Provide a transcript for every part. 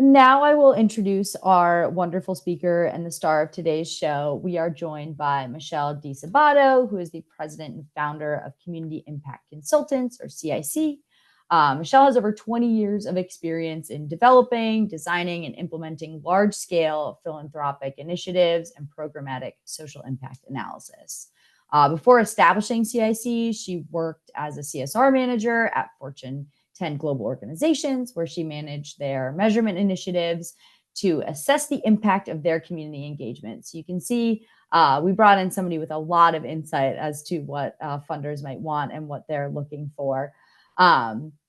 Now I will introduce our wonderful speaker and the star of today's show. We are joined by Michelle DiSabato, who is the president and founder of Community Impact Consultants, or CIC. Michelle has over 20 years of experience in developing, designing, and implementing large-scale philanthropic initiatives and programmatic social impact analysis. Before establishing CIC, she worked as a CSR manager at Fortune 10 global organizations where she managed their measurement initiatives to assess the impact of their community engagement. So you can see we brought in somebody with a lot of insight as to what funders might want and what they're looking for.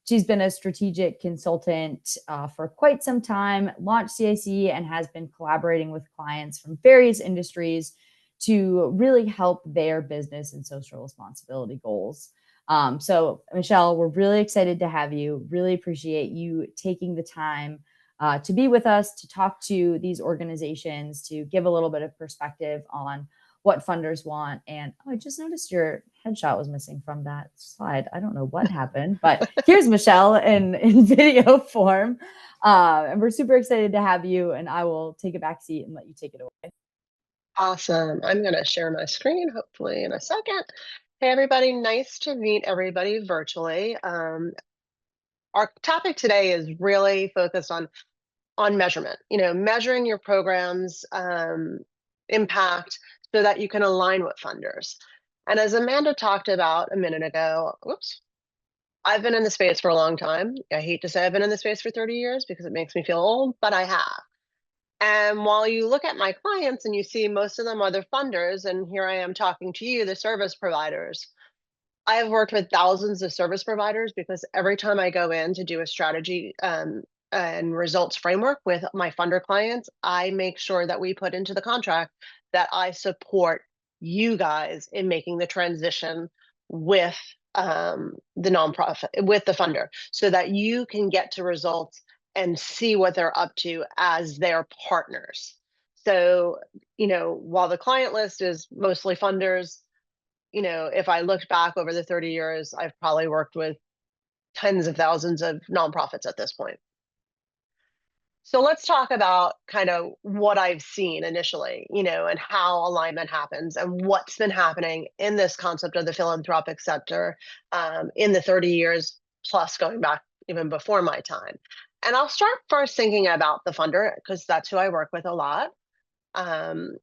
She's been a strategic consultant for quite some time, launched CIC, and has been collaborating with clients from various industries to really help their business and social responsibility goals. So, Michelle, we're really excited to have you. Really appreciate you taking the time to be with us, to talk to these organizations, to give a little bit of perspective on what funders want. And I just noticed your headshot was missing from that slide. I don't know what happened, but here's Michelle in video form. And we're super excited to have you. And I will take a back seat and let you take it away. Awesome. I'm going to share my screen, hopefully in a second. Hey, everybody. Nice to meet everybody virtually. Our topic today is really focused on measurement, measuring your program's impact so that you can align with funders. And as Amanda talked about a minute ago, whoops, I've been in the space for a long time. I hate to say I've been in the space for 30 years because it makes me feel old, but I have. And while you look at my clients and you see most of them are the funders, and here I am talking to you, the service providers, I have worked with thousands of service providers because every time I go in to do a strategy and results framework with my funder clients, I make sure that we put into the contract that I support you guys in making the transition with the nonprofit, with the funder, so that you can get to results and see what they're up to as their partners. So, while the client list is mostly funders, if I looked back over the 30 years, I've probably worked with tens of thousands of nonprofits at this point. So let's talk about kind of what I've seen initially, and how alignment happens and what's been happening in this concept of the philanthropic sector in the 30 years plus going back even before my time. And I'll start first thinking about the funder because that's who I work with a lot. And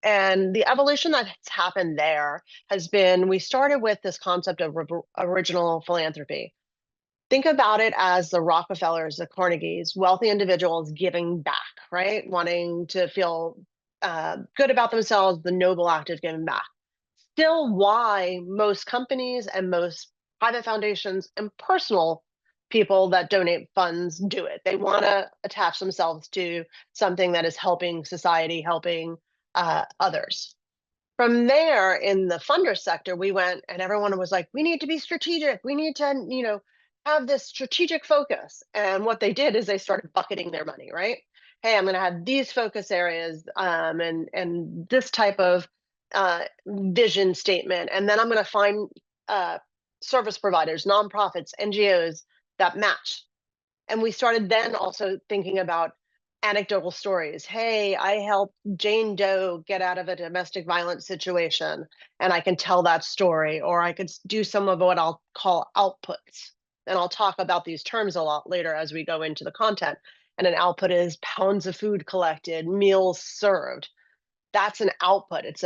the evolution that's happened there has been, we started with this concept of original philanthropy. Think about it as the Rockefellers, the Carnegies, wealthy individuals giving back, right? Wanting to feel good about themselves, the noble act of giving back. Still why most companies and most private foundations and personal people that donate funds do it. They want to attach themselves to something that is helping society, helping others. From there, in the funder sector, we went and everyone was like, we need to be strategic. We need to, have this strategic focus. And what they did is they started bucketing their money, right? Hey, I'm going to have these focus areas and this type of vision statement. And then I'm going to find service providers, nonprofits, NGOs that match. And we started then also thinking about anecdotal stories. Hey, I helped Jane Doe get out of a domestic violence situation, and I can tell that story, or I could do some of what I'll call outputs. And I'll talk about these terms a lot later as we go into the content. And an output is pounds of food collected, meals served. That's an output. It's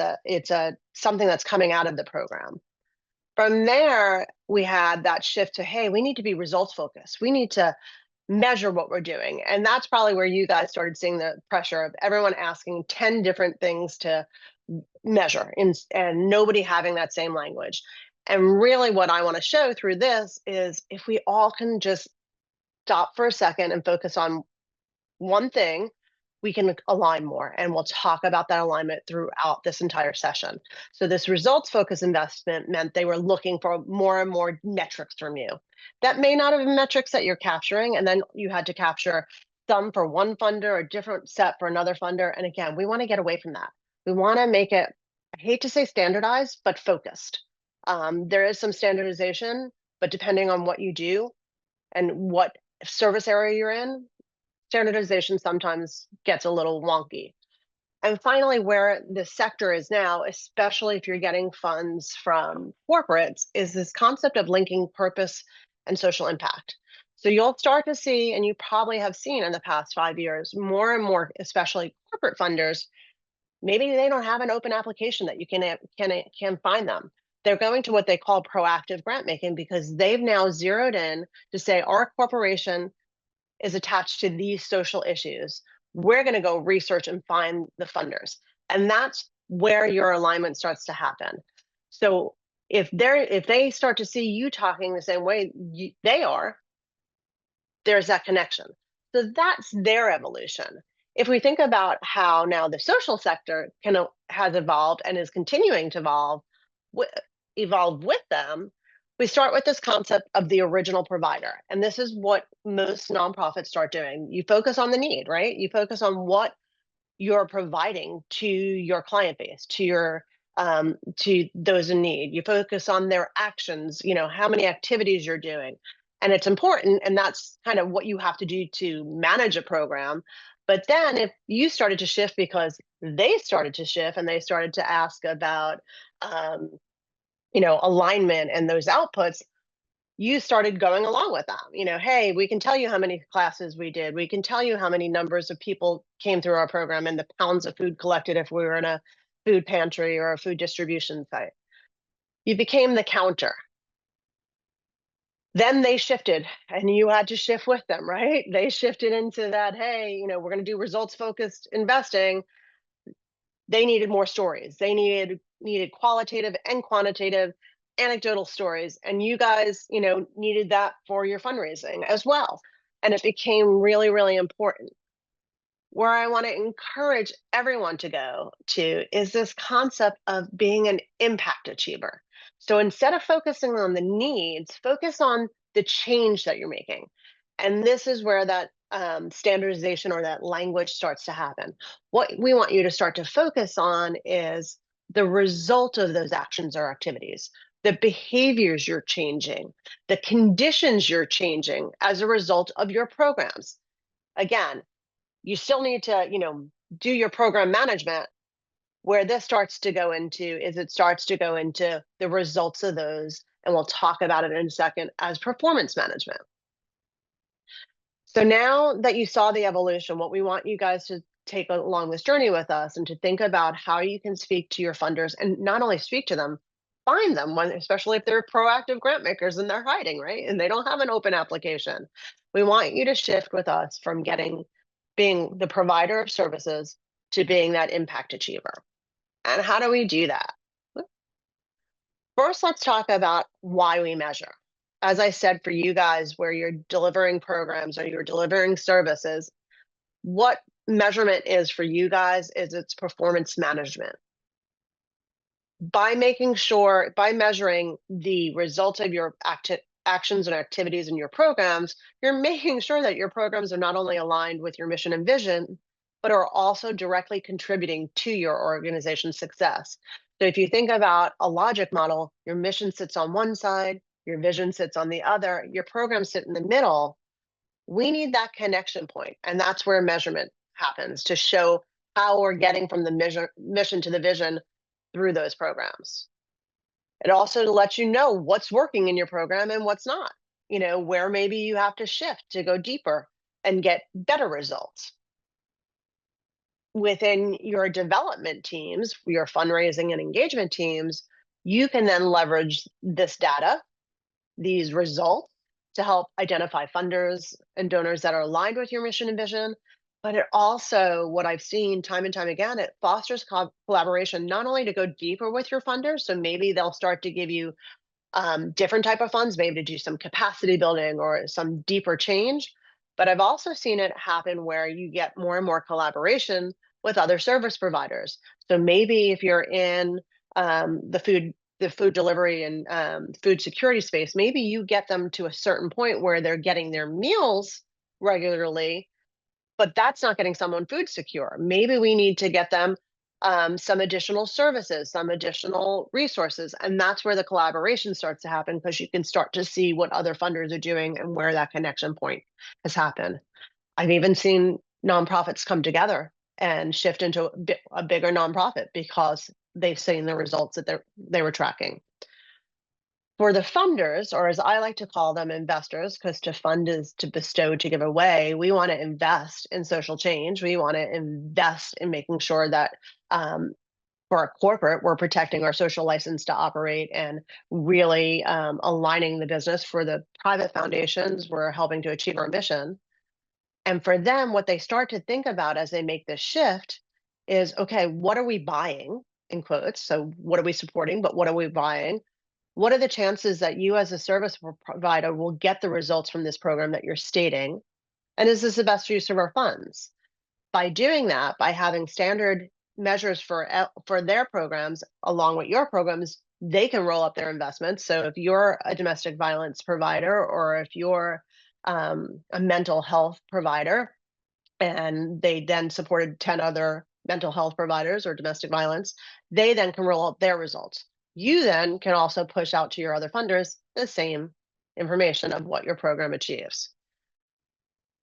a something that's coming out of the program. From there, we had that shift to, hey, we need to be results focused. We need to measure what we're doing. And that's probably where you guys started seeing the pressure of everyone asking 10 different things to measure and nobody having that same language. And really what I want to show through this is if we all can just stop for a second and focus on one thing, we can align more. And we'll talk about that alignment throughout this entire session. So this results focused investment meant they were looking for more and more metrics from you. That may not have been metrics that you're capturing. And then you had to capture some for one funder, a different set for another funder. And again, we want to get away from that. We want to make it, I hate to say standardized, but focused. There is some standardization, but depending on what you do and what service area you're in, standardization sometimes gets a little wonky. And finally, where the sector is now, especially if you're getting funds from corporates, is this concept of linking purpose and social impact. So you'll start to see, and you probably have seen in the past 5 years, more and more, especially corporate funders, maybe they don't have an open application that you can find them. They're going to what they call proactive grant making because they've now zeroed in to say our corporation is attached to these social issues. We're going to go research and find the funders. And that's where your alignment starts to happen. So if they start to see you talking the same way they are, there's that connection. So that's their evolution. If we think about how now the social sector has evolved and is continuing to evolve with them, we start with this concept of the original provider. And this is what most nonprofits start doing. You focus on the need, right? You focus on what you're providing to your client base, to those in need. You focus on their actions, how many activities you're doing. And it's important, and that's kind of what you have to do to manage a program. But then if you started to shift because they started to shift and they started to ask about um, alignment and those outputs, you started going along with them. Hey, we can tell you how many classes we did. We can tell you how many numbers of people came through our program and the pounds of food collected if we were in a food pantry or a food distribution site. You became the counter. Then they shifted and you had to shift with them, right? They shifted into that, hey, we're going to do results focused investing. They needed more stories. They needed qualitative and quantitative anecdotal stories, and you guys needed that for your fundraising as well. And it became really, really important. Where I want to encourage everyone to go to is this concept of being an impact achiever. So instead of focusing on the needs, focus on the change that you're making. And this is where that standardization or that language starts to happen. What we want you to start to focus on is the result of those actions or activities, the behaviors you're changing, the conditions you're changing as a result of your programs. Again, you still need to, do your program management. Where this starts to go into is it starts to go into the results of those, and we'll talk about it in a second as performance management. So now that you saw the evolution, what we want you guys to take along this journey with us and to think about how you can speak to your funders and not only speak to them, find them, especially if they're proactive grant makers and they're hiding, right? And they don't have an open application. We want you to shift with us from being the provider of services to being that impact achiever. And how do we do that? First, let's talk about why we measure. As I said, for you guys, where you're delivering programs or you're delivering services, what measurement is for you guys is it's performance management. By measuring the results of your actions and activities in your programs, you're making sure that your programs are not only aligned with your mission and vision, but are also directly contributing to your organization's success. So if you think about a logic model, your mission sits on one side, your vision sits on the other, your programs sit in the middle. We need that connection point, and that's where measurement happens to show how we're getting from the mission to the vision through those programs. It also lets you know what's working in your program and what's not, where maybe you have to shift to go deeper and get better results. Within your development teams, your fundraising and engagement teams, you can then leverage this data, these results, to help identify funders and donors that are aligned with your mission and vision. But it also, what I've seen time and time again, it fosters collaboration, not only to go deeper with your funders, so maybe they'll start to give you different type of funds, maybe to do some capacity building or some deeper change. But I've also seen it happen where you get more and more collaboration with other service providers. So maybe if you're in the food delivery and food security space, maybe you get them to a certain point where they're getting their meals regularly, but that's not getting someone food secure. Maybe we need to get them some additional services, some additional resources. And that's where the collaboration starts to happen because you can start to see what other funders are doing and where that connection point has happened. I've even seen nonprofits come together and shift into a bigger nonprofit because they've seen the results that they were tracking. For the funders, or as I like to call them, investors, because to fund is to bestow, to give away, we want to invest in social change. We want to invest in making sure that for a corporate, we're protecting our social license to operate and really aligning the business. For the private foundations, we're helping to achieve our mission. And for them, what they start to think about as they make this shift is, okay, what are we buying, in quotes? So what are we supporting, but what are we buying? What are the chances that you as a service provider will get the results from this program that you're stating? And is this the best use of our funds? By doing that, by having standard measures for their programs along with your programs, they can roll up their investments. So if you're a domestic violence provider, or if you're a mental health provider, and they then supported 10 other mental health providers or domestic violence, they then can roll up their results. You then can also push out to your other funders the same information of what your program achieves.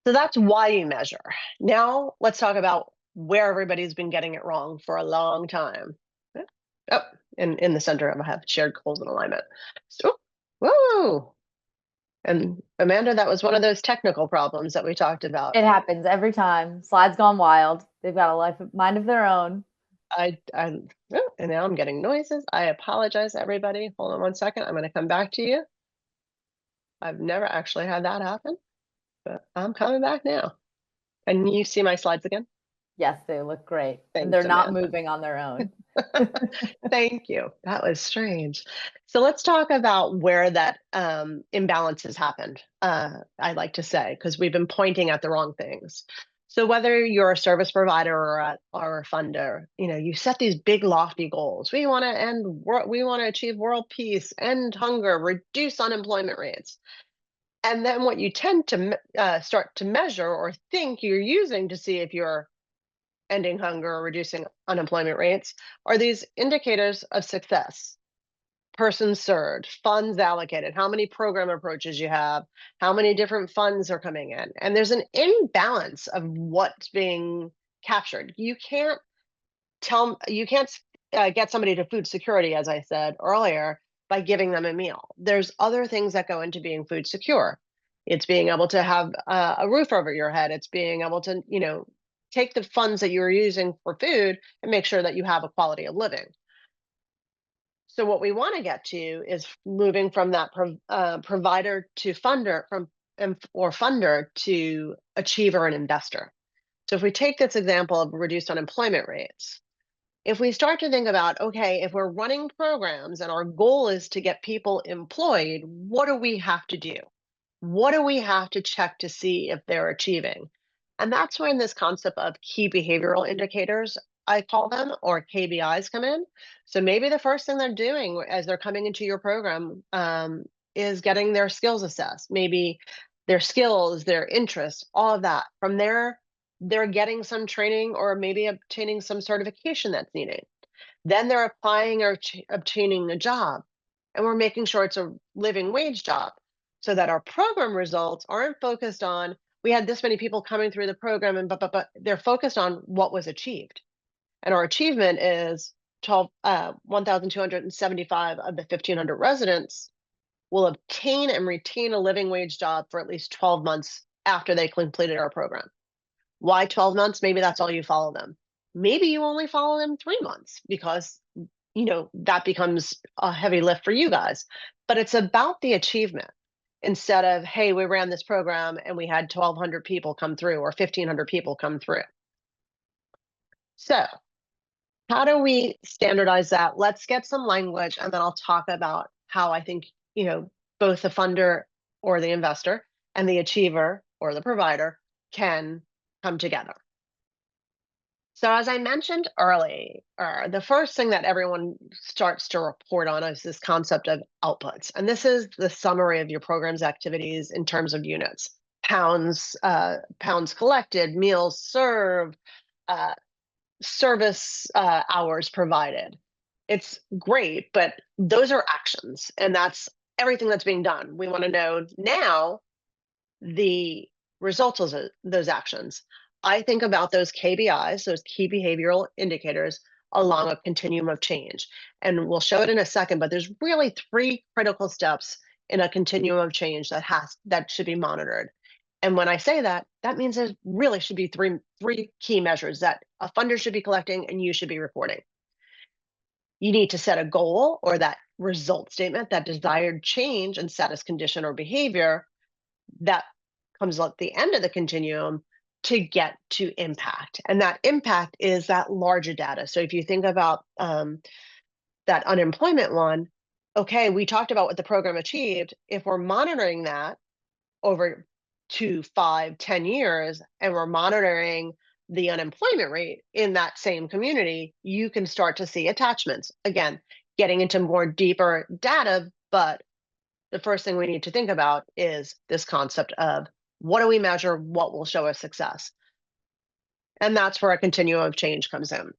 So that's why you measure. Now let's talk about where everybody's been getting it wrong for a long time. Oh, in the center, I have shared goals and alignment. So, whoa. And Amanda, that was one of those technical problems that we talked about. It happens every time. Slides gone wild. They've got a mind of their own. And now I'm getting noises. I apologize, everybody. Hold on one second. I'm going to come back to you. I've never actually had that happen, but I'm coming back now. Can you see my slides again? Yes, they look great. And Thanks, they're not Amanda. moving on their own. Thank you. That was strange. So let's talk about where that imbalance has happened. I like to say, because we've been pointing at the wrong things. So whether you're a service provider or a funder, you set these big lofty goals. We want to achieve world peace, end hunger, reduce unemployment rates. And then what you tend to start to measure or think you're using to see if you're ending hunger or reducing unemployment rates are these indicators of success: persons served, funds allocated, how many program approaches you have, how many different funds are coming in. And there's an imbalance of what's being captured. You can't get somebody to food security, as I said earlier, by giving them a meal. There's other things that go into being food secure. It's being able to have a roof over your head. It's being able to, take the funds that you're using for food and make sure that you have a quality of living. So what we want to get to is moving from that provider to funder, or funder to achiever and investor. So if we take this example of reduced unemployment rates, if we start to think about, okay, if we're running programs and our goal is to get people employed, what do we have to do? What do we have to check to see if they're achieving? And that's when this concept of key behavioral indicators, I call them, or KBIs, come in. So maybe the first thing they're doing as they're coming into your program is getting their skills assessed, maybe their skills, their interests, all of that. From there, they're getting some training or maybe obtaining some certification that's needed. Then they're applying or obtaining a job, and we're making sure it's a living wage job, so that our program results aren't focused on, we had this many people coming through the program, and but they're focused on what was achieved. And our achievement is 1,275 of the 1,500 residents will obtain and retain a living wage job for at least 12 months after they completed our program. Why 12 months? Maybe that's all you follow them. Maybe you only follow them 3 months because, that becomes a heavy lift for you guys. But it's about the achievement instead of, hey, we ran this program and we had 1,200 people come through or 1,500 people come through. So how do we standardize that? Let's get some language, and then I'll talk about how I think, both the funder or the investor and the achiever or the provider can come together. So as I mentioned earlier, the first thing that everyone starts to report on is this concept of outputs. And this is the summary of your program's activities in terms of units: pounds, pounds collected, meals served, service hours provided. It's great, but those are actions, and that's everything that's being done. We want to know now the results of those actions. I think about those KBIs, those key behavioral indicators, along a continuum of change. And we'll show it in a second, but there's really three critical steps in a continuum of change that should be monitored. And when I say that, that means there really should be three key measures that a funder should be collecting and you should be reporting. You need to set a goal or that result statement, that desired change in status, condition, or behavior that comes at the end of the continuum to get to impact. And that impact is that larger data. So if you think about that unemployment one, okay, we talked about what the program achieved. If we're monitoring that over 2, 5, 10 years, and we're monitoring the unemployment rate in that same community, you can start to see attachments. Again, getting into more deeper data, but the first thing we need to think about is this concept of what do we measure, what will show us success? And that's where a continuum of change comes in.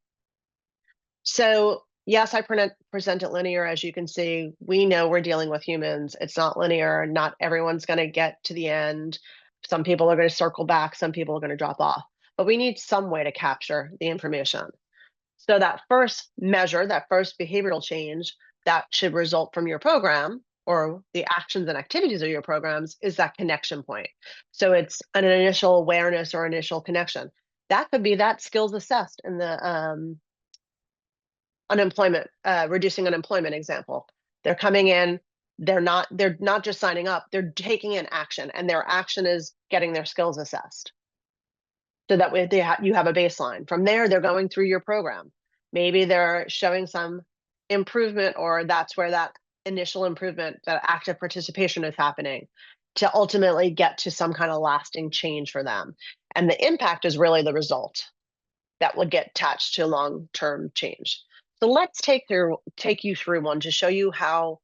So yes, I present it linear. As you can see, we know we're dealing with humans. It's not linear. Not everyone's going to get to the end. Some people are going to circle back. Some people are going to drop off. But we need some way to capture the information. So that first measure, that first behavioral change that should result from your program or the actions and activities of your programs is that connection point. So it's an initial awareness or initial connection. That could be that skills assessed in the unemployment, reducing unemployment example. They're coming in, they're not just signing up, they're taking in action, and their action is getting their skills assessed. So that way you have a baseline. From there, they're going through your program. Maybe they're showing some improvement, or that's where that initial improvement, that active participation is happening to ultimately get to some kind of lasting change for them. And the impact is really the result that would get attached to long-term change. So let's take you through one to show you how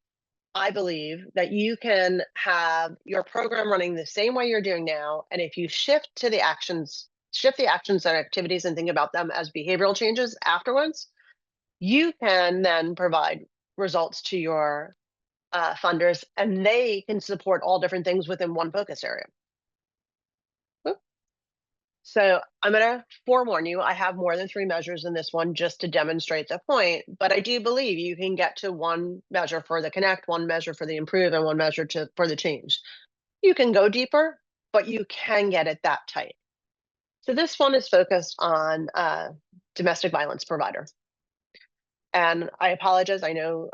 I believe that you can have your program running the same way you're doing now. And if you shift the actions and activities and think about them as behavioral changes afterwards, you can then provide results to your funders, and they can support all different things within one focus area. So I'm going to forewarn you, I have more than 3 measures in this one just to demonstrate the point, but I do believe you can get to one measure for the connect, one measure for the improve, and one measure for the change. You can go deeper, but you can get it that tight. So this one is focused on domestic violence provider. And I apologize, I know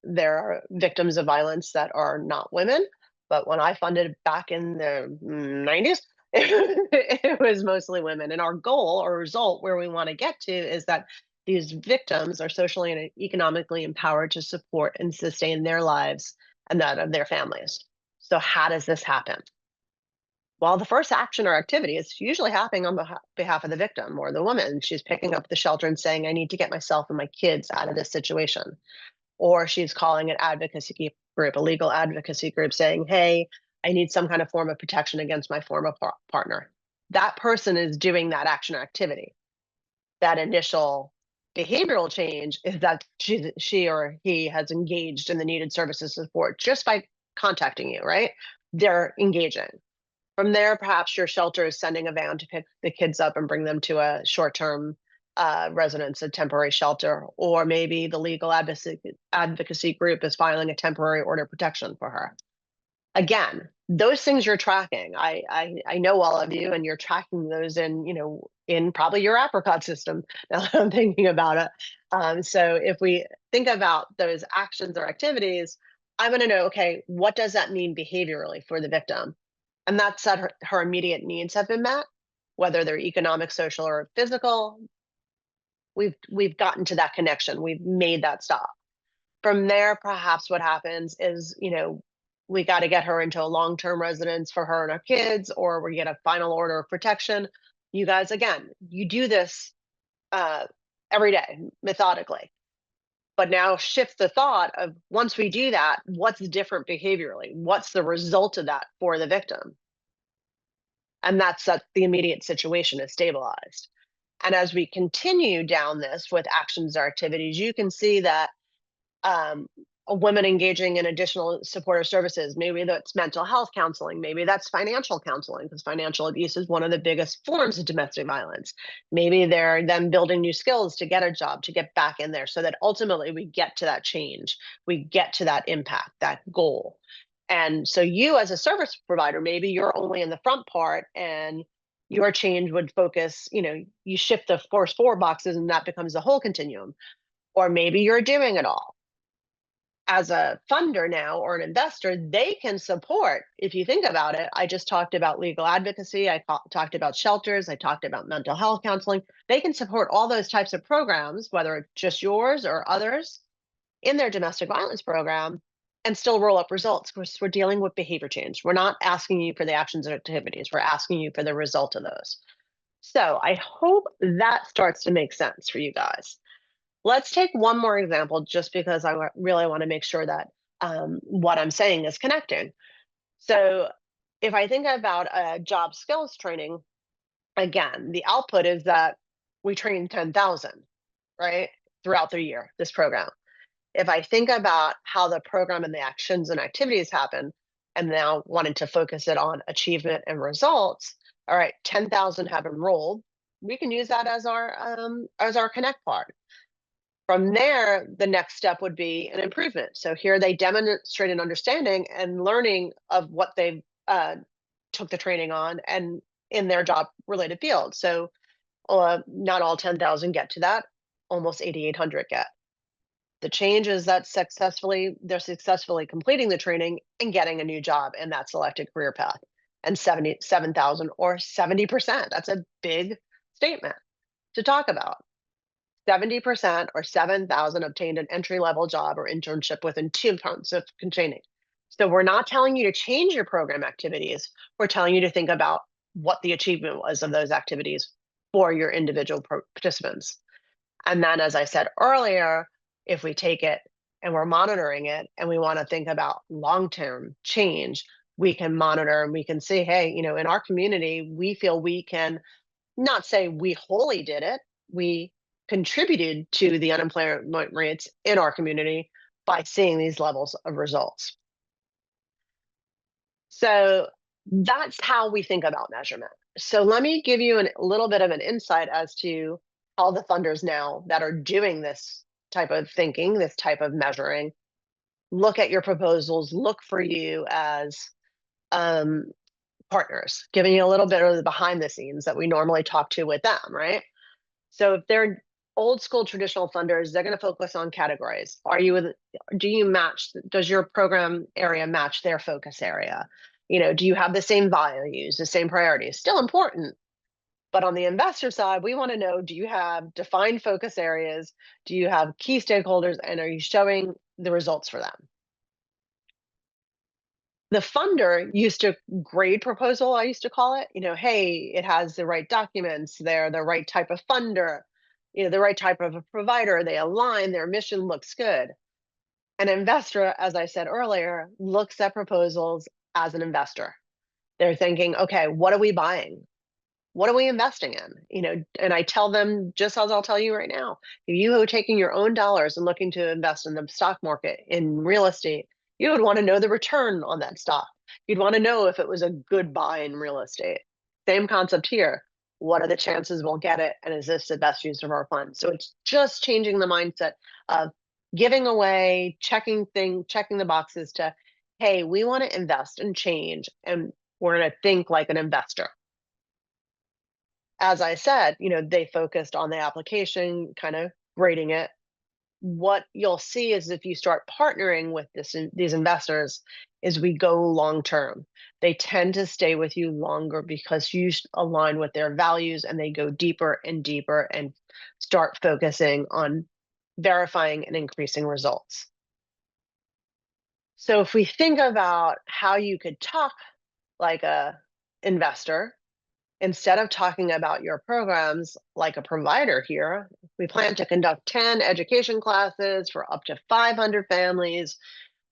there are victims of violence that are not women, but when I funded back in the 90s, it was mostly women. And our goal or result where we want to get to is that these victims are socially and economically empowered to support and sustain their lives and that of their families. So how does this happen? Well, the first action or activity is usually happening on behalf of the victim or the woman. She's picking up the shelter and saying, I need to get myself and my kids out of this situation. Or she's calling an advocacy group, a legal advocacy group, saying, hey, I need some kind of form of protection against my former partner. That person is doing that action or activity. That initial behavioral change is that she or he has engaged in the needed services support just by contacting you, right? They're engaging. From there, perhaps your shelter is sending a van to pick the kids up and bring them to a short-term residence, a temporary shelter, or maybe the legal advocacy group is filing a temporary order of protection for her. Again, those things you're tracking. I know all of you, and you're tracking those in probably your apricot system. Now that I'm thinking about it. So if we think about those actions or activities, I'm going to know, okay, what does that mean behaviorally for the victim? And that's that her immediate needs have been met, whether they're economic, social, or physical. We've gotten to that connection. We've made that stop. From there, perhaps what happens is, we got to get her into a long-term residence for her and her kids, or we get a final order of protection. You guys, again, you do this every day, methodically. But now shift the thought of once we do that, what's different behaviorally? What's the result of that for the victim? And that's that the immediate situation is stabilized. And as we continue down this with actions or activities, you can see that women engaging in additional supportive services. Maybe that's mental health counseling. Maybe that's financial counseling, because financial abuse is one of the biggest forms of domestic violence. Maybe they're them building new skills to get a job, to get back in there, so that ultimately we get to that change, we get to that impact, that goal. And so you as a service provider, maybe you're only in the front part, and your change would focus, you shift the first four boxes and that becomes the whole continuum. Or maybe you're doing it all. As a funder now or an investor, they can support. If you think about it, I just talked about legal advocacy, talked about shelters, I talked about mental health counseling. They can support all those types of programs, whether it's just yours or others, in their domestic violence program, and still roll up results, because we're dealing with behavior change. We're not asking you for the actions and activities, we're asking you for the result of those. So I hope that starts to make sense for you guys. Let's take one more example, just because I really want to make sure that what I'm saying is connecting. So if I think about a job skills training, again, the output is that we train 10,000, right, throughout the year, this program. If I think about how the program and the actions and activities happen, and now wanting to focus it on achievement and results, all right, 10,000 have enrolled. We can use that as our connect part. From there, the next step would be an improvement. So here they demonstrate an understanding and learning of what they took the training on and in their job related field. So not all 10,000 get to that, almost 8,800 get. The change is that they're successfully completing the training and getting a new job in that selected career path. And 77,000 or 70%, that's a big statement to talk about. 70% or 7,000 obtained an entry-level job or internship within 2 months of training. So we're not telling you to change your program activities. We're telling you to think about what the achievement was of those activities for your individual participants. And then, as I said earlier, if we take it and we're monitoring it and we want to think about long-term change, we can monitor and we can say, hey, in our community, we feel we can not say we wholly did it. We contributed to the unemployment rates in our community by seeing these levels of results. So that's how we think about measurement. So let me give you a little bit of an insight as to how the funders now that are doing this type of thinking, this type of measuring, look at your proposals, look for you as partners, giving you a little bit of the behind the scenes that we normally talk to with them, right? So if they're old school traditional funders, they're going to focus on categories. Does your program area match their focus area? Do you have the same values, the same priorities? Still important. But on the investor side, we want to know, do you have defined focus areas? Do you have key stakeholders? And are you showing the results for them? The funder used to grade proposal, I used to call it, hey, it has the right documents, they're the right type of funder, the right type of a provider, they align, their mission looks good. An investor, as I said earlier, looks at proposals as an investor. They're thinking, okay, what are we buying? What are we investing in? And I tell them, just as I'll tell you right now, if you are taking your own dollars and looking to invest in the stock market, in real estate, you would want to know the return on that stock. You'd want to know if it was a good buy in real estate. Same concept here. What are the chances we'll get it? And is this the best use of our funds? So it's just changing the mindset of giving away, checking the boxes to, hey, we want to invest and change, and we're going to think like an investor. As I said, they focused on the application, kind of grading it. What you'll see is if you start partnering with these investors, is we go long term. They tend to stay with you longer because you align with their values, and they go deeper and deeper and start focusing on verifying and increasing results. So if we think about how you could talk like a investor, instead of talking about your programs like a provider here, we plan to conduct 10 education classes for up to 500 families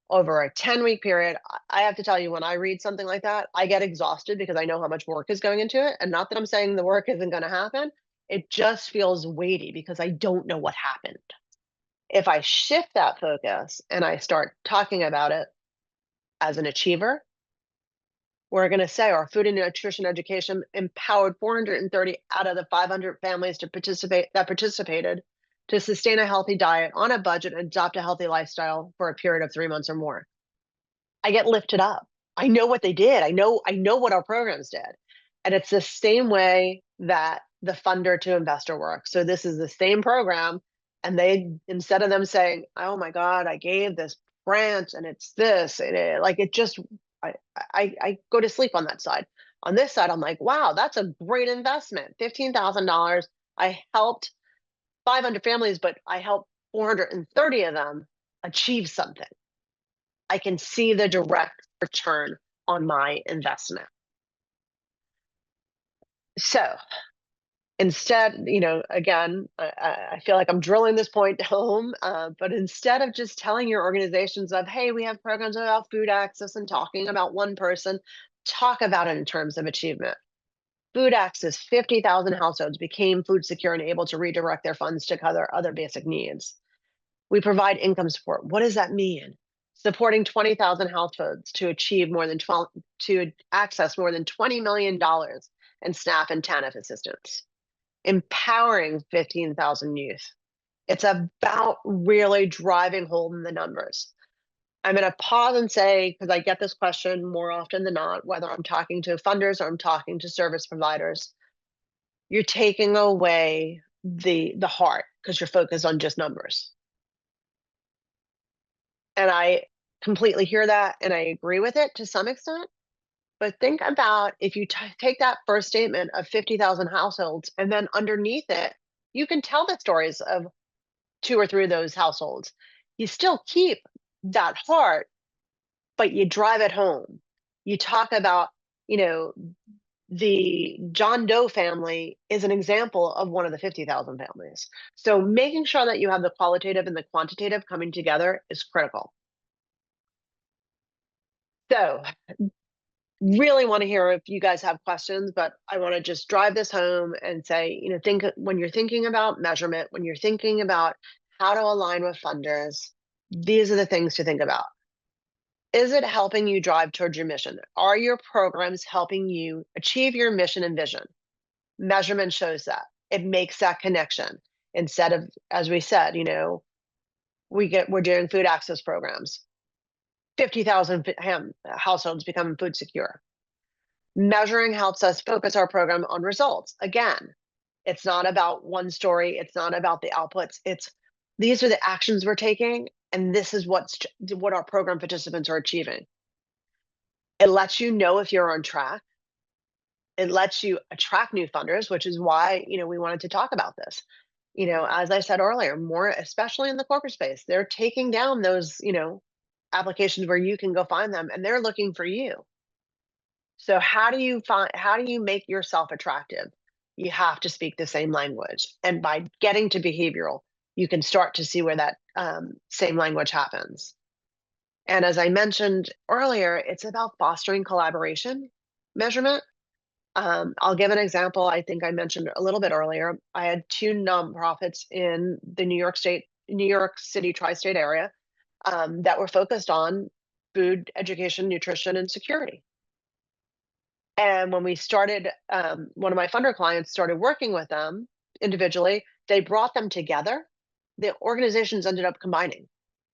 over a 10-week period. I have to tell you, when I read something like that, I get exhausted because I know how much work is going into it. And not that I'm saying the work isn't going to happen. It just feels weighty because I don't know what happened. If I shift that focus and I start talking about it as an achiever, we're going to say our food and nutrition education empowered 430 out of the 500 families that participated to sustain a healthy diet on a budget and adopt a healthy lifestyle for a period of 3 months or more. I get lifted up. I know what they did. I know what our programs did. And it's the same way that the funder to investor works. So this is the same program. And they, instead of them saying, oh my God, I gave this grant and it's this, and I go to sleep on that side. On this side, I'm like, wow, that's a great investment. $15,000. I helped 500 families, but I helped 430 of them achieve something. I can see the direct return on my investment. So instead, again, I feel like I'm drilling this point home, but instead of just telling your organizations of, hey, we have programs about food access and talking about one person, talk about it in terms of achievement. Food access, 50,000 households became food secure and able to redirect their funds to cover other basic needs. We provide income support. What does that mean? Supporting 20,000 households to access more than $20 million in SNAP and TANF assistance. Empowering 15,000 youth. It's about really driving home in the numbers. I'm going to pause and say, because I get this question more often than not, whether I'm talking to funders or I'm talking to service providers, you're taking away the heart because you're focused on just numbers. And I completely hear that and I agree with it to some extent. But think about if you take that first statement of 50,000 households and then underneath it, you can tell the stories of 2 or 3 of those households. You still keep that heart, but you drive it home. You talk about, the John Doe family is an example of one of the 50,000 families. So making sure that you have the qualitative and the quantitative coming together is critical. So really want to hear if you guys have questions, but I want to just drive this home and say, think when you're thinking about measurement, when you're thinking about how to align with funders, these are the things to think about. Is it helping you drive towards your mission? Are your programs helping you achieve your mission and vision? Measurement shows that. It makes that connection. Instead of, as we said, we're doing food access programs. 50,000 households become food secure. Measuring helps us focus our program on results. Again, it's not about one story. It's not about the outputs. These are the actions we're taking, and this is what our program participants are achieving. It lets you know if you're on track. It lets you attract new funders, which is why we wanted to talk about this. As I said earlier, more especially in the corporate space, they're taking down those applications where you can go find them, and they're looking for you. So how do you make yourself attractive? You have to speak the same language. And by getting to behavioral, you can start to see where that same language happens. And as I mentioned earlier, it's about fostering collaboration measurement. I'll give an example. I think I mentioned a little bit earlier. I had 2 nonprofits in the New York City tri-state area that were focused on food, education, nutrition, and security. And when we started, one of my funder clients started working with them individually, they brought them together. The organizations ended up combining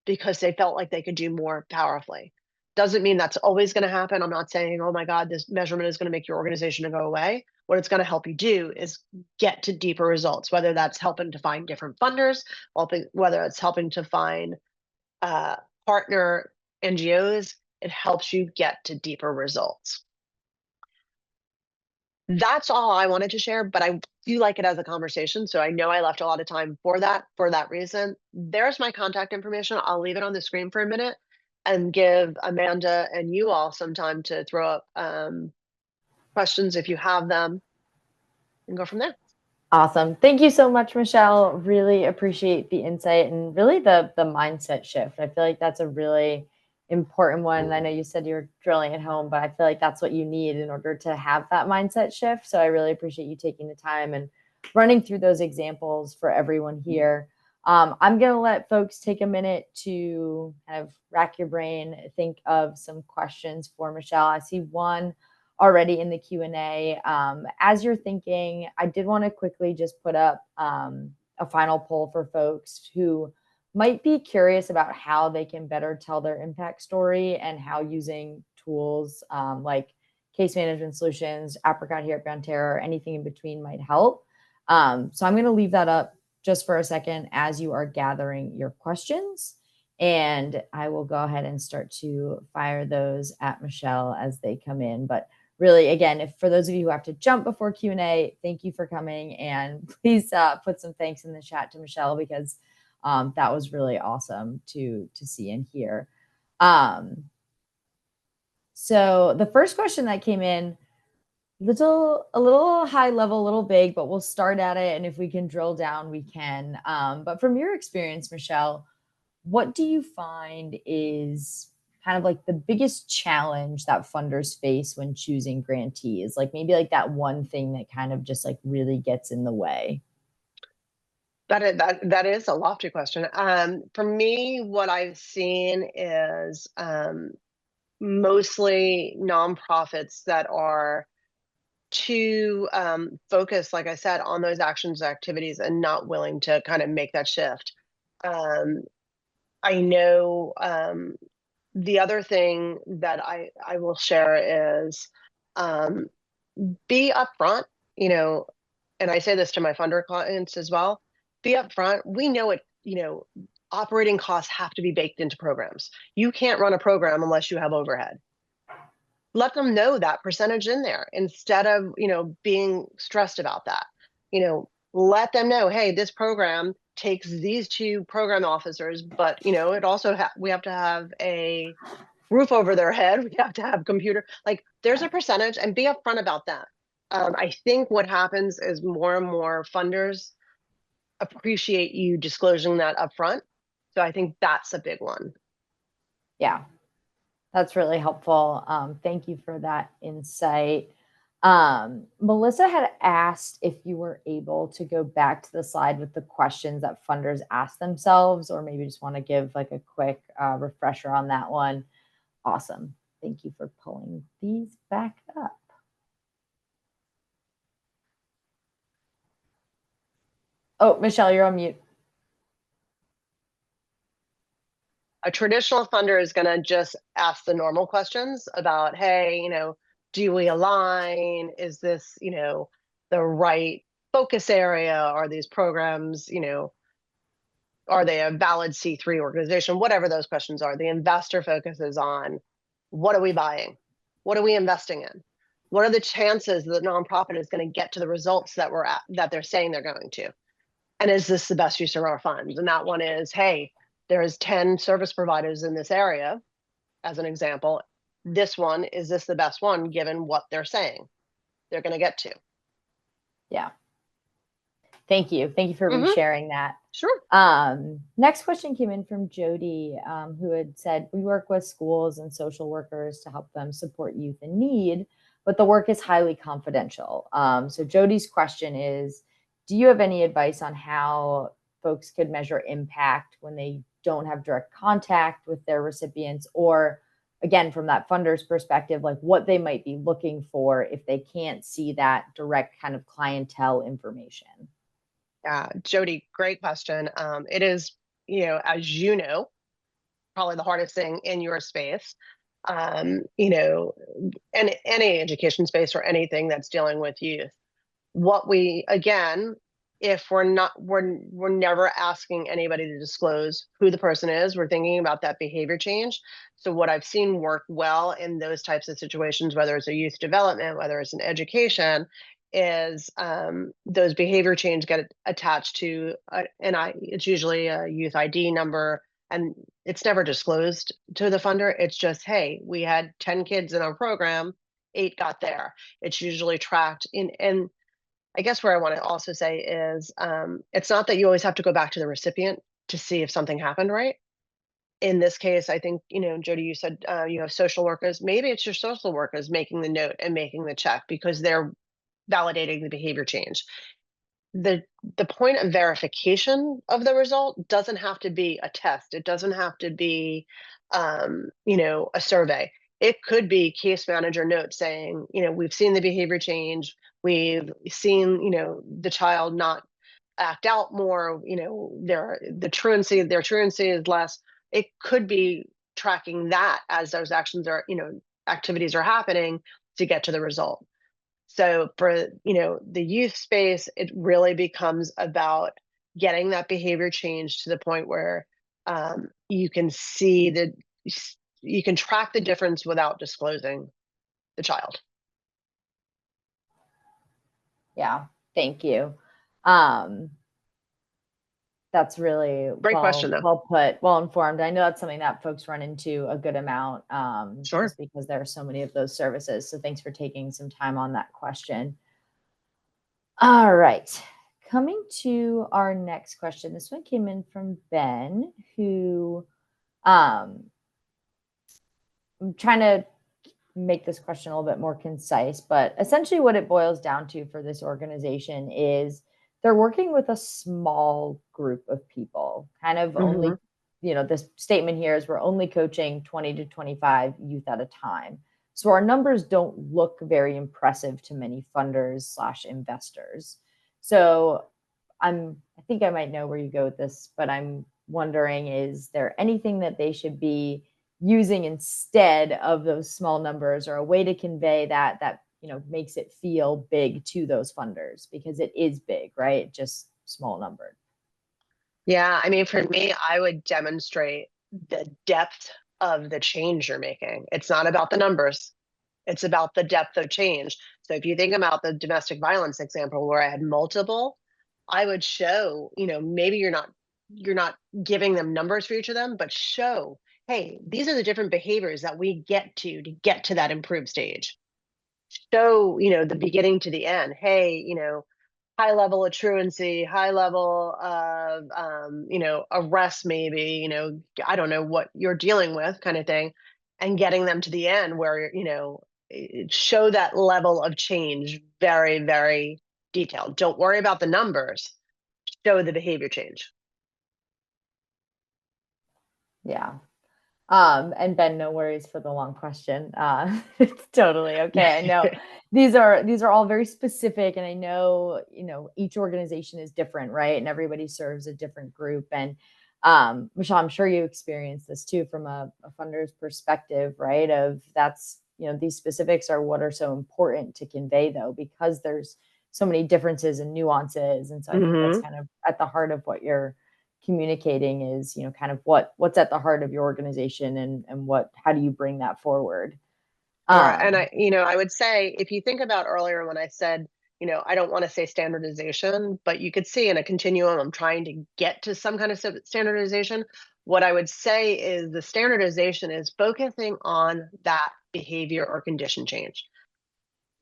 because they felt like they could do more powerfully. Doesn't mean that's always going to happen. I'm not saying, oh my God, this measurement is going to make your organization to go away. What it's going to help you do is get to deeper results, whether that's helping to find different funders, whether it's helping to find partner NGOs, it helps you get to deeper results. That's all I wanted to share, but I do like it as a conversation. So I know I left a lot of time for that reason. There's my contact information. I'll leave it on the screen for a minute and give Amanda and you all some time to throw up questions if you have them and go from there. Awesome. Thank you so much, Michelle. Really appreciate the insight and really the mindset shift. I feel like that's a really important one. I know you said you're drilling at home, but I feel like that's what you need in order to have that mindset shift. So I really appreciate you taking the time and running through those examples for everyone here. I'm going to let folks take a minute to kind of rack your brain, think of some questions for Michelle. I see one already in the Q&A. As you're thinking, I did want to quickly just put up a final poll for folks who might be curious about how they can better tell their impact story and how using tools like case management solutions, Apricot here at Bonterra, or anything in between might help. So I'm going to leave that up just for a second as you are gathering your questions. And I will go ahead and start to fire those at Michelle as they come in. But really, again, if for those of you who have to jump before Q&A, thank you for coming. And please put some thanks in the chat to Michelle, because that was really awesome to see and hear. So the first question that came in, a little high level, a little big, but we'll start at it. And if we can drill down, we can. But from your experience, Michelle, what do you find is kind of like the biggest challenge that funders face when choosing grantees? Like maybe like that one thing that kind of just like really gets in the way. That is a lofty question. For me, what I've seen is mostly nonprofits that are too focused, like I said, on those actions and activities and not willing to kind of make that shift. I know the other thing that I will share is be upfront, you know, and I say this to my funder clients as well, be upfront. We know it, operating costs have to be baked into programs. You can't run a program unless you have overhead. Let them know that percentage in there instead of, being stressed about that. Let them know, hey, this program takes these two program officers, but it also we have to have a roof over their head. We have to have computer. Like there's a percentage, and be upfront about that. I think what happens is more and more funders appreciate you disclosing that upfront. So I think that's a big one. Yeah, that's really helpful. Thank you for that insight. Melissa had asked if you were able to go back to the slide with the questions that funders ask themselves, or maybe just want to give like a quick refresher on that one. Awesome. Thank you for pulling these back up. Oh, Michelle, you're on mute. A traditional funder is going to just ask the normal questions about, hey, do we align? Is this, the right focus area? Are these programs, are they a valid C3 organization? Whatever those questions are. The investor focuses on, what are we buying? What are we investing in? What are the chances that the nonprofit is going to get to the results that they're saying they're going to? And is this the best use of our funds? And that one is, hey, there's 10 service providers in this area, as an example. Is this the best one given what they're saying they're going to get to? Yeah. Thank you. Thank you for resharing that. Sure. Next question came in from Jody, who had said, we work with schools and social workers to help them support youth in need, but the work is highly confidential. So Jody's question is, do you have any advice on how folks could measure impact when they don't have direct contact with their recipients, or again, from that funder's perspective, like what they might be looking for if they can't see that direct kind of clientele information? Yeah, Jody, great question. It is, as you know, probably the hardest thing in your space, and any education space or anything that's dealing with youth. If we're never asking anybody to disclose who the person is. We're thinking about that behavior change. So what I've seen work well in those types of situations, whether it's a youth development, whether it's an education, is those behavior change get attached to it's usually a youth ID number, and it's never disclosed to the funder. It's just, hey, we had 10 kids in our program, 8 got there. It's usually tracked in. And I guess where I want to also say is, it's not that you always have to go back to the recipient to see if something happened right. In this case, I think, Jody, you said you have social workers. Maybe it's your social workers making the note and making the check because they're validating the behavior change. the point of verification of the result doesn't have to be a test. It doesn't have to be, a survey. It could be case manager notes saying, we've seen the behavior change. We've seen, the child not act out more. Their truancy is less. It could be tracking that as those activities are happening to get to the result. So for, the youth space, it really becomes about getting that behavior change to the point where you can you can track the difference without disclosing the child. Yeah, thank you. Um, that's really Great question, though. well put, well informed. I know that's something that folks run into a good amount, Sure. just because there are so many of those services. So thanks for taking some time on that question. All right. Coming to our next question. This one came in from Ben, who I'm trying to make this question a little bit more concise, but essentially what it boils down to for this organization is they're working with a small group of people, kind of only, Mhm. this statement here is we're only coaching 20 to 25 youth at a time. So our numbers don't look very impressive to many funders slash investors. So I think I might know where you go with this, but I'm wondering, is there anything that they should be using instead of those small numbers, or a way to convey that makes it feel big to those funders, because it is big, right? Just small numbered. Yeah, I mean, for me, I would demonstrate the depth of the change you're making. It's not about the numbers. It's about the depth of change. So if you think about the domestic violence example where I had multiple, I would show, maybe you're not giving them numbers for each of them, but show, hey, these are the different behaviors that we get to that improved stage. Show, the beginning to the end. Hey, high level of truancy, high level of arrest, maybe, I don't know what you're dealing with, kind of thing, and getting them to the end where, show that level of change very, very detailed. Don't worry about the numbers, show the behavior change. Yeah. And Ben, no worries for the long question. It's totally okay. I know these are all very specific, and I know, each organization is different, right? And everybody serves a different group. And Michelle, I'm sure you experienced this too from a funder's perspective, right? Of that's, these specifics are what are so important to convey, though, because there's so many differences and nuances. And so I think that's Mm-hmm. kind of at the heart of what you're communicating, is kind of what's at the heart of your organization, and how do you bring that forward. Sure. And um I would say, if you think about earlier when I said, I don't want to say standardization, but you could see in a continuum, I'm trying to get to some kind of standardization. What I would say is the standardization is focusing on that behavior or condition change.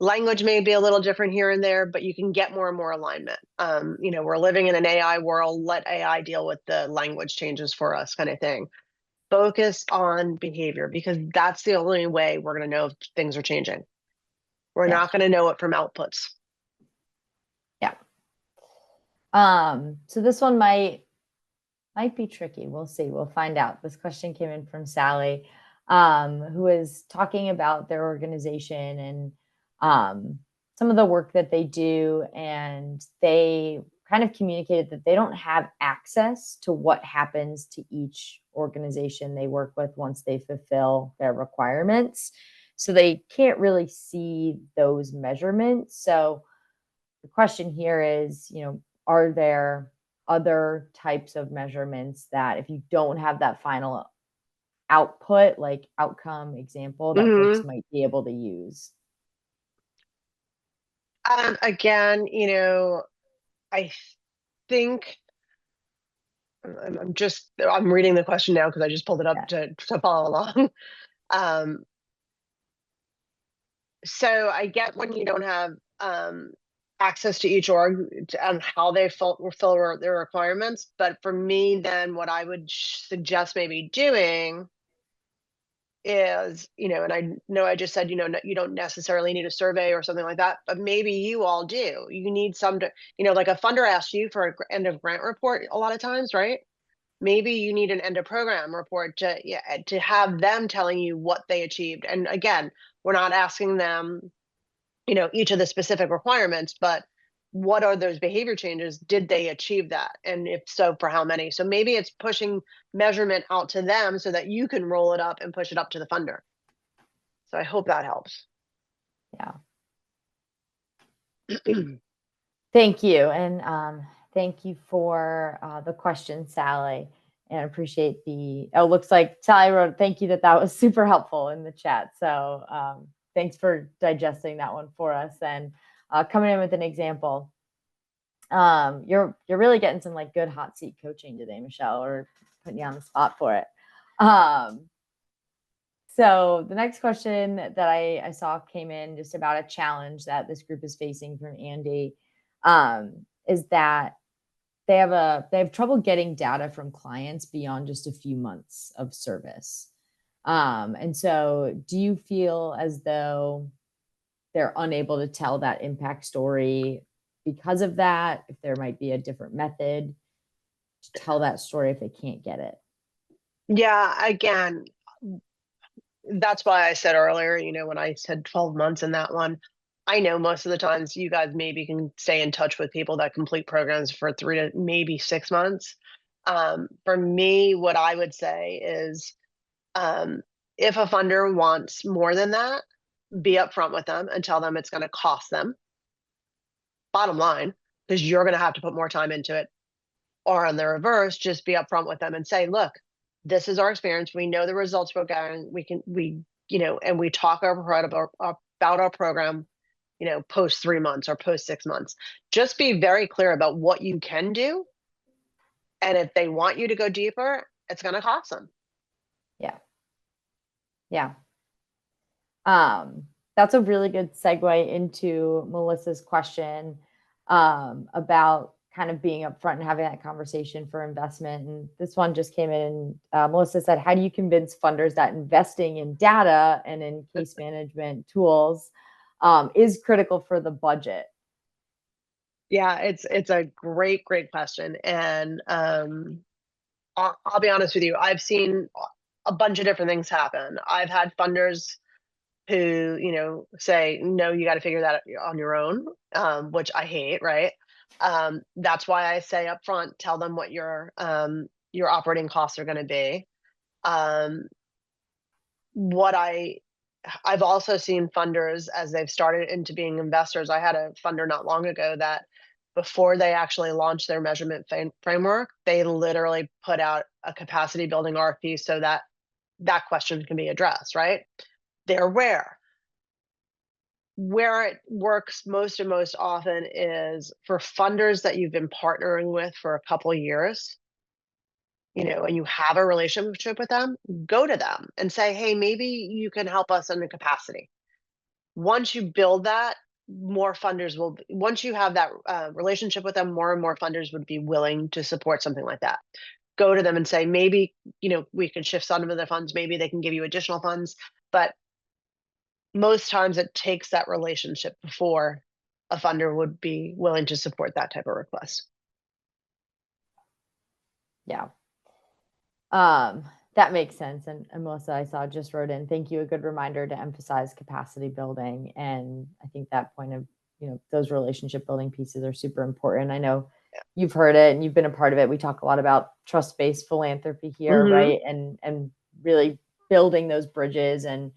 Language may be a little different here and there, but you can get more and more alignment. We're living in an AI world. Let AI deal with the language changes for us, kind of thing. Focus on behavior, because that's the only way we're going to know if things are changing. We're yeah, not going to know it from outputs. yeah. So this one might be tricky. We'll see. We'll find out. This question came in from Sally, who is talking about their organization and some of the work that they do. And they kind of communicated that they don't have access to what happens to each organization they work with once they fulfill their requirements. So they can't really see those measurements. So the question here is, are there other types of measurements that, if you don't have that final output, like outcome example, that folks Mm-hmm. might be able to use? Again, I think I'm reading the question now because I just pulled it up Yeah. to follow along. Um, so I get when you don't have access to each org and how they fulfill their requirements. But for me, then what I would suggest maybe doing is, and I know I just said, you don't necessarily need a survey or something like that, but maybe you all do. You need some to, like a funder asks you for an end of grant report a lot of times, right? Maybe you need an end of program report to have them telling you what they achieved. And again, we're not asking them, each of the specific requirements, but what are those behavior changes? Did they achieve that? And if so, for how many? So maybe it's pushing measurement out to them so that you can roll it up and push it up to the funder. So I hope that helps. Yeah. Thank you. And thank you for the question, Sally. And I appreciate looks like Sally wrote, thank you, that was super helpful in the chat. So thanks for digesting that one for us and coming in with an example. You're really getting some like good hot seat coaching today, Michelle, or putting you on the spot for it. So the next question that I saw came in just about a challenge that this group is facing from Andy, is that they have trouble getting data from clients beyond just a few months of service. And so do you feel as though they're unable to tell that impact story because of that? If there might be a different method to tell that story if they can't get it? Yeah, again, that's why I said earlier, when I said 12 months in that one, I know most of the times you guys maybe can stay in touch with people that complete programs for 3 to maybe 6 months. For me, what I would say is, if a funder wants more than that, be upfront with them and tell them it's going to cost them. Bottom line, because you're going to have to put more time into it. Or on the reverse, just be upfront with them and say, look, this is our experience. We know the results we're getting. And we talk about our program, post 3 months or post 6 months. Just be very clear about what you can do. And if they want you to go deeper, it's going to cost them. Yeah. Yeah. That's a really good segue into Melissa's question about kind of being upfront and having that conversation for investment. And this one just came in. Melissa said, how do you convince funders that investing in data and in case management tools is critical for the budget? Yeah, it's a great question. And I'll be honest with you, I've seen a bunch of different things happen. I've had funders who, say, no, you got to figure that out on your own, which I hate, right? That's why I say up front, tell them what your operating costs are going to be. I've also seen funders as they've started into being investors. I had a funder not long ago that before they actually launched their measurement framework, they literally put out a capacity building RFP so that that question can be addressed, right? They're rare. Where it works most often is for funders that you've been partnering with for a couple of years, and you have a relationship with them, go to them and say, hey, maybe you can help us in the capacity. Once you build that, once you have that relationship with them, more and more funders would be willing to support something like that. Go to them and say, maybe, we can shift some of the funds, maybe they can give you additional funds, but most times it takes that relationship before a funder would be willing to support that type of request. Yeah. That makes sense. And Melissa, I saw, just wrote in, thank you, a good reminder to emphasize capacity building. And I think that point of, those relationship building pieces are super important. I know you've heard it and you've been a part of it. We talk a lot about trust-based philanthropy here, right? And really building those bridges and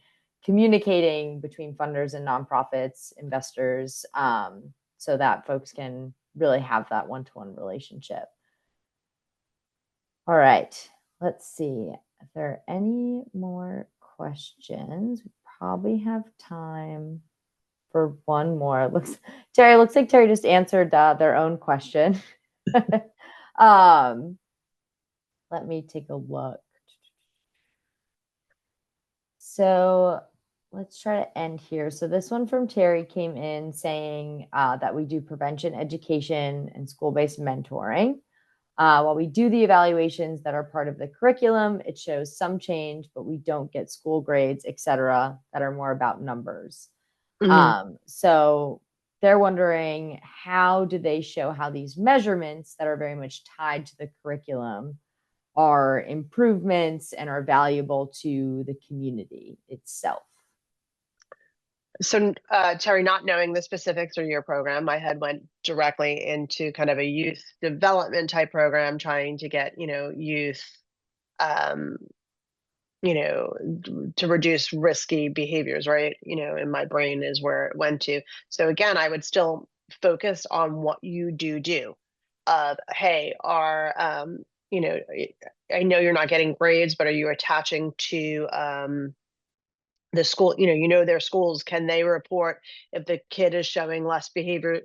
communicating between funders and nonprofits, investors, so that folks can really have that one-to-one relationship. All right, let's see if there are any more questions. We probably have time for one more. Looks like Terry just answered their own question. Let me take a look. So let's try to end here. So this one from Terry came in saying that we do prevention, education, and school-based mentoring. While we do the evaluations that are part of the curriculum, it shows some change, but we don't get school grades, et cetera, that are more about numbers. So they're wondering, how do they show how these measurements that are very much tied to the curriculum are improvements and are valuable to the community itself? So, Terry, not knowing the specifics of your program, my head went directly into kind of a youth development type program, trying to get, youth, um, to reduce risky behaviors, right? In my brain is where it went to. So again, I would still focus on what you do. Hey, I know you're not getting grades, but are you attaching to the school, their schools, can they report if the kid is showing less behavior,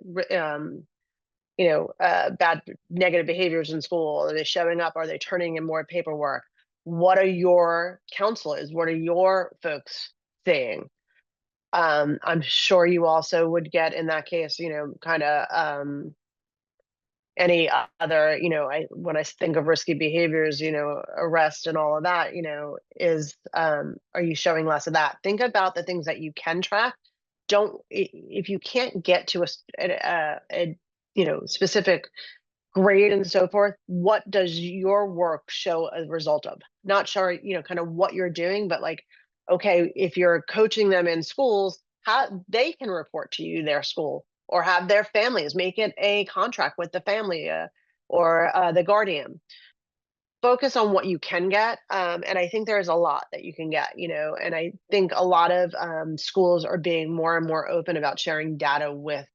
bad negative behaviors in school? Are they showing up? Are they turning in more paperwork? What are your counselors? What are your folks saying? I'm sure you also would get in that case, kind of any other, when I think of risky behaviors, arrest and all of that, is are you showing less of that? Think about the things that you can track. Don't if you can't get to a specific grade and so forth, what does your work show a result of? Not sure, kind of what you're doing, but like, okay, if you're coaching them in schools, how they can report to you their school, or have their families make it a contract with the family, or the guardian. Focus on what you can get. And I think there's a lot that you can get, and I think a lot of schools are being more and more open about sharing data with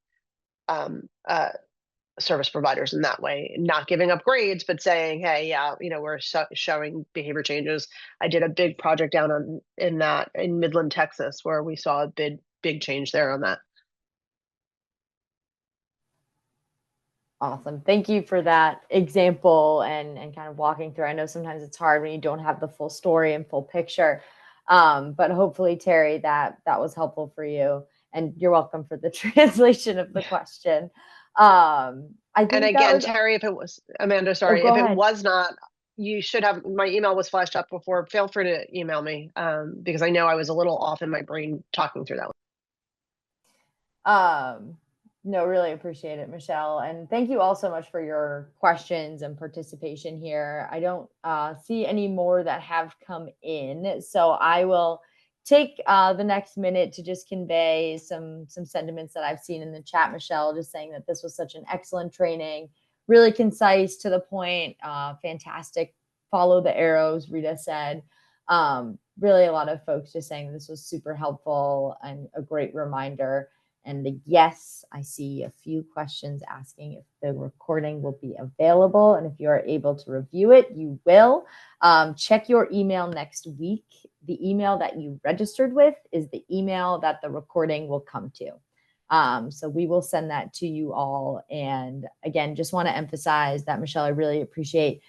um, uh, service providers in that way, not giving up grades, but saying, hey, yeah, we're showing behavior changes. I did a big project down in Midland, Texas, where we saw a big change there on that. Awesome. Thank you for that example and kind of walking through. I know sometimes it's hard when you don't have the full story and full picture. But hopefully, Terry, that was helpful for you. And you're welcome for the translation of the question. I And think that again, was, Terry, if it was Amanda, oh, sorry, go if it ahead. was not, you should have, my email was flashed up before. Feel free to email me, because I know I was a little off in my brain talking through that one. No, really appreciate it, Michelle. And thank you all so much for your questions and participation here. I don't see any more that have come in. So I will take the next minute to just convey some sentiments that I've seen in the chat, Michelle, just saying that this was such an excellent training, really concise, to the point, fantastic. Follow the arrows, Rita said. Really a lot of folks just saying this was super helpful and a great reminder. And yes, I see a few questions asking if the recording will be available. And if you are able to review it, you will. Check your email next week. The email that you registered with is the email that the recording will come to. So we will send that to you all. And again, just want to emphasize that, Michelle, I really appreciate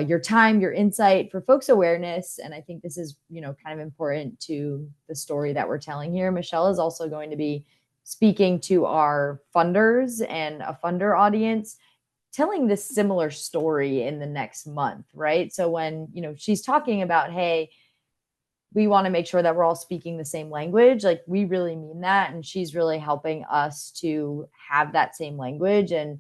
your time, your insight, for folks' awareness. And I think this is, kind of important to the story that we're telling here. Michelle is also going to be speaking to our funders and a funder audience, telling this similar story in the next month, right? So when, she's talking about, hey, we want to make sure that we're all speaking the same language, like we really mean that. And she's really helping us to have that same language and,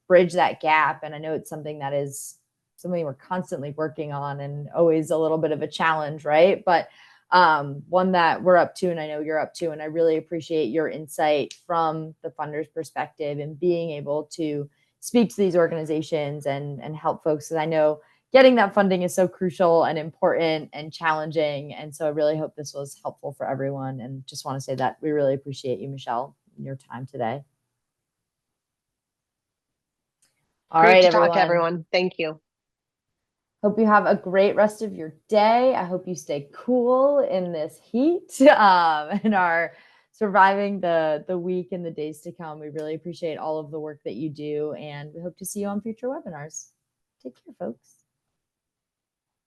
bridge that gap. And I know it's something that is something we're constantly working on and always a little bit of a challenge, right? But one that we're up to, and I know you're up to, and I really appreciate your insight from the funder's perspective and being able to speak to these organizations and help folks. Because I know getting that funding is so crucial and important and challenging. And so I really hope this was helpful for everyone. And just want to say that we really appreciate you, Michelle, and your time today. All Great right, to talk, everyone. everyone. Thank you. Hope you have a great rest of your day. I hope you stay cool in this heat and are surviving the week and the days to come. We really appreciate all of the work that you do, and we hope to see you on future webinars. Take care, folks.